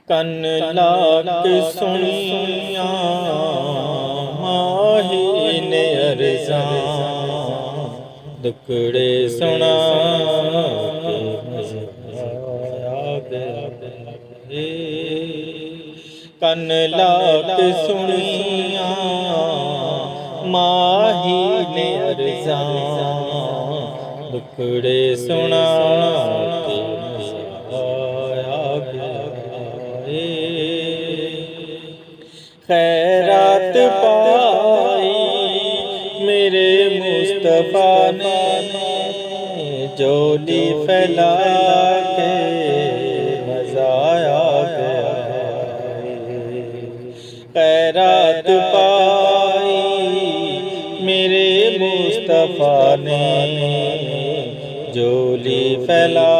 ਕੰਨ ਲਾਕ ਸੁਣੀਆਂ ਮਾਹੀ ਨੇ ਅਰਜ਼ਾਂ, ਦੁੱਕੜੇ ਸੁਣਾ ਕੇ ਮਜ਼ਾ ਗਿਆ। ਕੰਨ ਲਾਕ ਸੁਣੀਆਂ ਮਾਹੀ ਨੇ ਅਰਜ਼ਾਂ, ਦੁੱਕੜੇ ਸੁਣਾ ਕੇ खैरात पाई मेरे मुस्तफा ने, जोली फैला के मज़ा आ गया। खैरात पाई मेरे मुस्तफा ने, जोली फैला